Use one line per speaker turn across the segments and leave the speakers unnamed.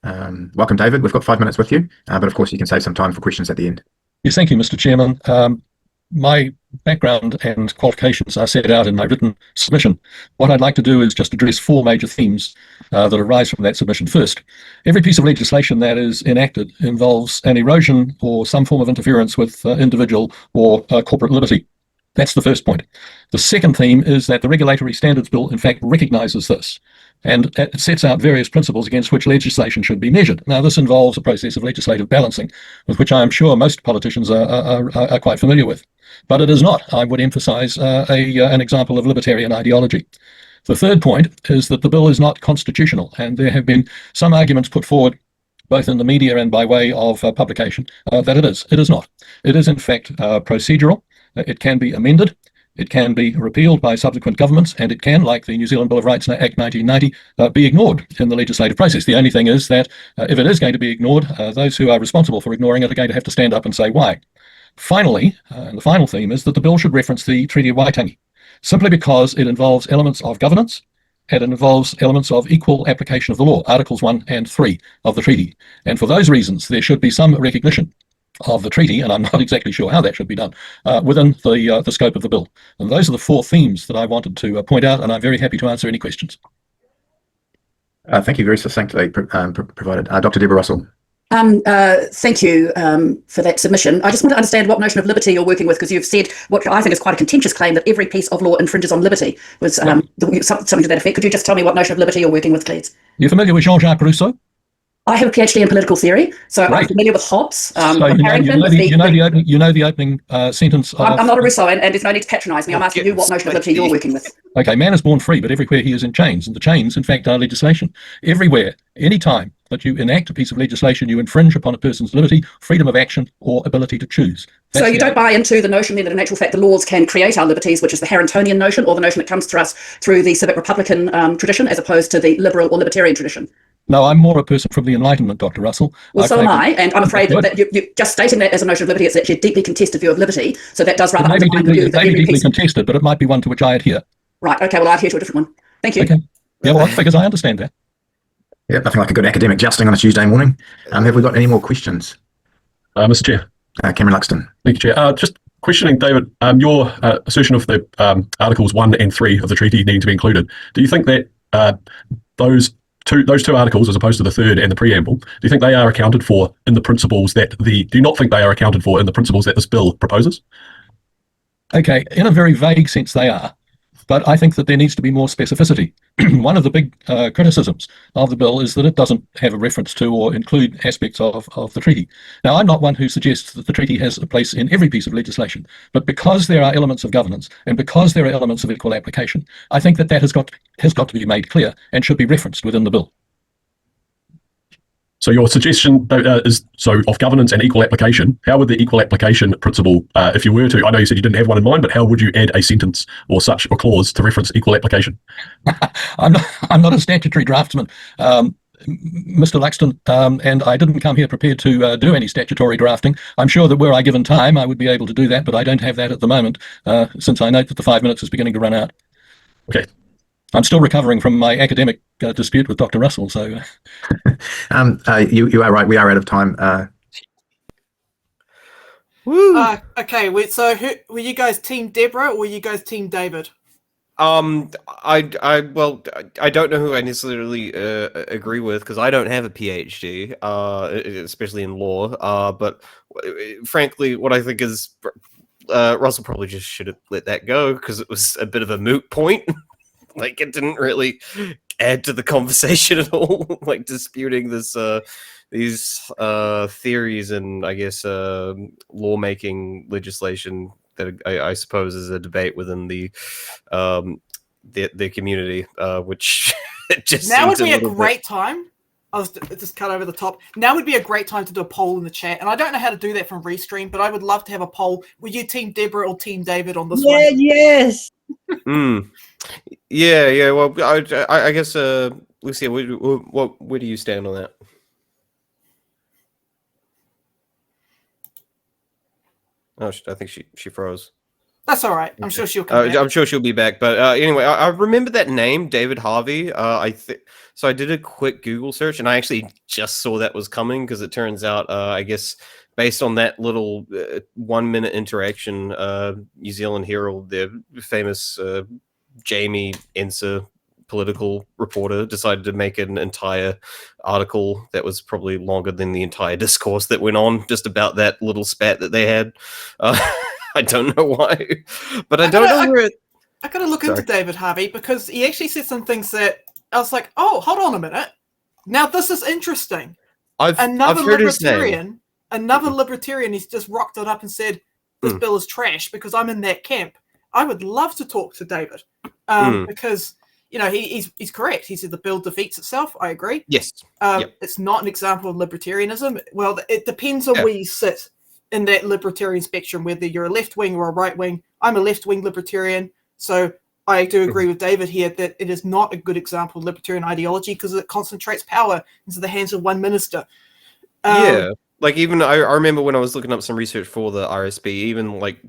Welcome, David. We've got 5 minutes with you, but of course you can save some time for questions at the end.
Yes, thank you, Mr. Chairman. My background and qualifications are set out in my written submission. What I'd like to do is just address four major themes that arise from that submission. First, every piece of legislation that is enacted involves an erosion or some form of interference with individual or corporate liberty. That's the first point. The second theme is that the Regulatory Standards Bill, in fact, recognises this, and it sets out various principles against which legislation should be measured. Now, this involves a process of legislative balancing, with which I am sure most politicians are quite familiar with. But it is not, I would emphasise, an example of libertarian ideology. The third point is that the bill is not constitutional, and there have been some arguments put forward both in the media and by way of publication, that it is. It is not. It is, in fact, procedural. It can be amended. It can be repealed by subsequent governments, and it can, like the New Zealand Bill of Rights Act 1990, be ignored in the legislative process. The only thing is that if it is going to be ignored, those who are responsible for ignoring it are going to have to stand up and say why. Finally, and the final theme is that the bill should reference the Treaty of Waitangi, simply because it involves elements of governance and it involves elements of equal application of the law, Articles 1 and 3 of the treaty. And for those reasons, there should be some recognition of the treaty, and I'm not exactly sure how that should be done, within the scope of the bill. And those are the four themes that I wanted to point out, and I'm very happy to answer any questions.
Thank you. Very succinctly provided. Dr. Deborah Russell.
Thank you for that submission. I just want to understand what notion of liberty you're working with, because you've said what I think is quite a contentious claim that every piece of law infringes on liberty. Was something to that effect. Could you just tell me what notion of liberty you're working with, please?
You're familiar with Jean-Jacques Rousseau?
I have a PhD in political theory, so I'm familiar with Hobbes.
So you know the opening sentence of...
I'm not a Rousseau, and there's no need to patronise me. I'm asking you what notion of liberty you're working with.
Okay, man is born free, but everywhere he is in chains, and the chains, in fact, are legislation. Everywhere, any time that you enact a piece of legislation, you infringe upon a person's liberty, freedom of action, or ability to choose.
So you don't buy into the notion then that in actual fact the laws can create our liberties, which is the Harringtonian notion, or the notion that comes to us through the civic republican tradition, as opposed to the liberal or libertarian tradition?
No, I'm more a person from the Enlightenment, Dr. Russell.
Well, so am I, and I'm afraid that you just stating that as a notion of liberty, it's actually a deeply contested view of liberty, so that does rather undermine the view that every
deeply contested, but it might be one to which I adhere.
Right, okay, well, I adhere to a different one. Thank you.
Okay. Yeah, well, because I understand that.
Yeah, nothing like a good academic jousting on a Tuesday morning. Have we got any more questions?
Mr. Chair.
Cameron Luxton.
Thank you, Chair. Just questioning, David, your assertion of the Articles 1 and 3 of the treaty needing to be included. Do you think that those two articles, as opposed to the third and the preamble, do you think they are accounted for in the principles that do you not think they are accounted for in the principles that this bill proposes?
Okay, in a very vague sense they are, but I think that there needs to be more specificity. One of the big criticisms of the bill is that it doesn't have a reference to or include aspects of the treaty. Now, I'm not one who suggests that the treaty has a place in every piece of legislation, but because there are elements of governance and because there are elements of equal application, I think that has got to be made clear and should be referenced within the bill.
So your suggestion is, so of governance and equal application, how would the equal application principle, if you were to, I know you said you didn't have one in mind, but how would you add a sentence or such a clause to reference equal application?
I'm not a statutory draftsman, Mr. Luxton, and I didn't come here prepared to do any statutory drafting. I'm sure that were I given time, I would be able to do that, but I don't have that at the moment, since I note that the 5 minutes is beginning to run out.
Okay.
I'm still recovering from my academic dispute with Dr. Russell, so...
You are right, we are out of time.
Okay, so were you guys Team Deborah or were you guys Team David?
Well, I don't know who I necessarily agree with, because I don't have a PhD, especially in law. But frankly, what I think is Russell probably just should have let that go, because it was a bit of a moot point. Like, it didn't really add to the conversation at all. Like, disputing these theories and, I guess, lawmaking legislation that I suppose is a debate within the community, which just
now would be a great time. I'll just cut over the top. Now would be a great time to do a poll in the chat, and I don't know how to do that from Restream, but I would love to have a poll. Were you Team Deborah or Team David on this one?
Yes.
Yeah. Well, I guess, Lucia, where do you stand on that? Oh, I think she froze.
That's all right. I'm sure she'll come back.
I'm sure she'll be back. But anyway, I remember that name, David Harvey. So I did a quick Google search, and I actually just saw that was coming because it turns out, I guess, based on that little 1 minute interaction, New Zealand Herald, their famous Jamie Enser political reporter, decided to make an entire article that was probably longer than the entire discourse that went on just about that little spat that they had. I don't know why, but I don't know where.
I got to look into David Harvey because he actually said some things that I was like, "Oh, hold on a minute. Now this is interesting." I've heard his name. Another libertarian, he's just rocked it up and said, "This bill is trash," because I'm in that camp. I would love to talk to David because he's correct. He said the bill defeats itself. I agree.
Yes.
It's not an example of libertarianism. Well, it depends on where you sit in that libertarian spectrum, whether you're a left wing or a right wing. I'm a left wing libertarian, so I do agree with David here that it is not a good example of libertarian ideology because it concentrates power into the hands of one minister.
Like even I remember when I was looking up some research for the RSB, even like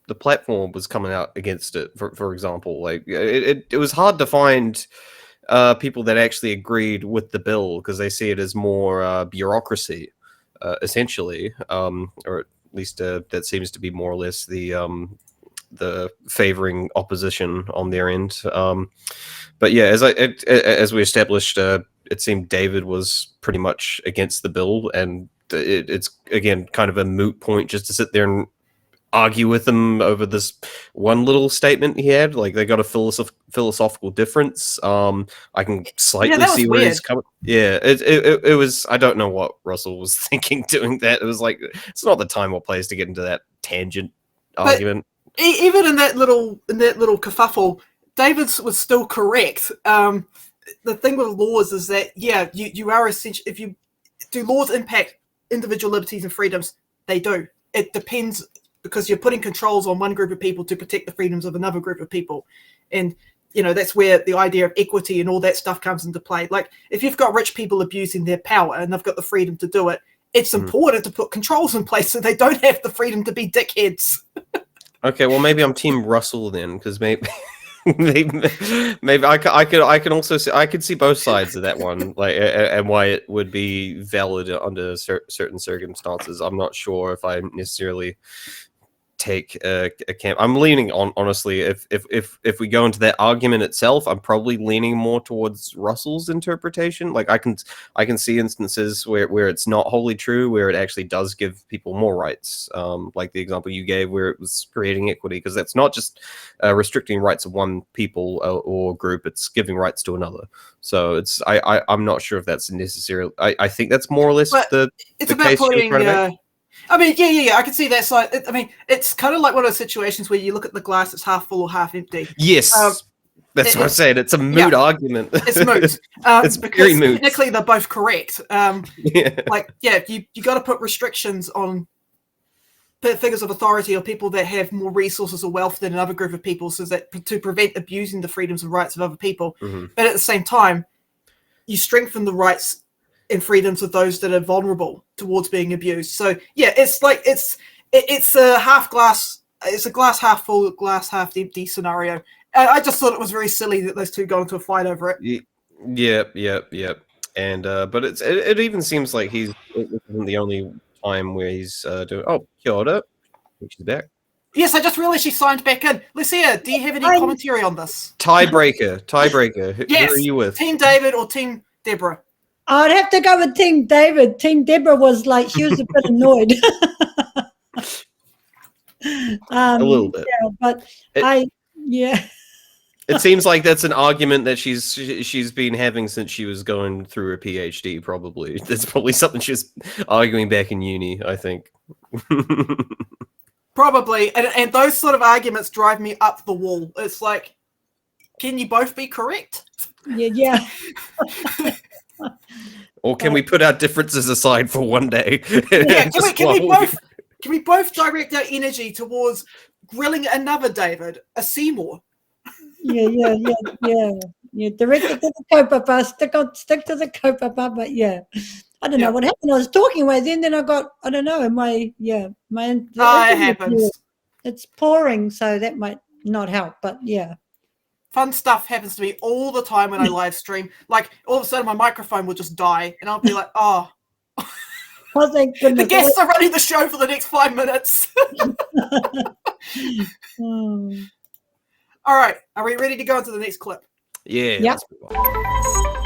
the platform was coming out against it. For example, like it was hard to find people that actually agreed with the bill because they see it as more bureaucracy, essentially, or at least that seems to be more or less the favoring opposition on their end. But yeah, as we established, it seemed David was pretty much against the bill, and it's again kind of a moot point just to sit there and argue with them over this one little statement he had. Like they got a philosophical difference. I can slightly see where he's coming. Yeah, it was. I don't know what Russell was thinking doing that. It was like it's not the time or place to get into that tangent argument.
Even in that little kerfuffle, David was still correct. The thing with laws is that you are essentially, if you do laws impact individual liberties and freedoms, they do. It depends because you're putting controls on one group of people to protect the freedoms of another group of people, and that's where the idea of equity and all that stuff comes into play. Like if you've got rich people abusing their power and they've got the freedom to do it, it's important to put controls in place so they don't have the freedom to be dickheads.
Okay, well maybe I'm Team Russell then, because maybe I can also see, I could see both sides of that one, like and why it would be valid under certain circumstances. I'm not sure if I necessarily take a camp. I'm leaning on, honestly, if we go into that argument itself, I'm probably leaning more towards Russell's interpretation. Like I can see instances where it's not wholly true, where it actually does give people more rights, like the example you gave where it was creating equity, because that's not just restricting rights of one people or group, it's giving rights to another. So it's I'm not sure if that's necessarily, I think that's more or less the
about
case
putting
you're trying to make.
I mean, yeah, I can see that side. I mean, it's kind of like one of those situations where you look at the glass that's half full or half empty.
Yes, that's what I'm saying. It's a moot argument.
It's moot.
It's
because
very moot.
Technically, they're both correct. You got to put restrictions on figures of authority or people that have more resources or wealth than another group of people, so that to prevent abusing the freedoms and rights of other people. But at the same time, you strengthen the rights and freedoms of those that are vulnerable towards being abused. So yeah, it's like it's a half glass, it's a glass half full, glass half empty scenario. I just thought it was very silly that those two got into a fight over it.
Yep. And but it even seems like it isn't the only time where he's doing. Oh, kia ora. She's back.
Yes, I just realized she signed back in. Lucia, do you have any commentary on this?
Tiebreaker.
Yes.
Who are you with?
Team David or Team Deborah?
I'd have to go with Team David. Team Deborah was like, she was a bit annoyed.
A little bit.
Yeah, but
It seems like that's an argument that she's been having since she was going through her PhD, probably. That's probably something she was arguing back in uni, I think.
Probably. And those sort of arguments drive me up the wall. It's like, can you both be correct?
Yeah.
Or can we put our differences aside for one day?
Yeah, can we both direct our energy towards grilling another David, a Seymour?
Yeah. Direct it to the kaupapa. Stick to the kaupapa. But yeah, I don't know what happened. I was talking away then I got, I don't know, it happens. it's pouring, so that might not help. But yeah.
Fun stuff happens to me all the time when I live stream. Like all of a sudden my microphone will just die and I'll be like, oh,
Oh, thank
the
goodness.
guests are running the show for the next 5 minutes.
Hmm.
All right. Are we ready to go into the next clip?
Yeah.
Yep.
Let's move on.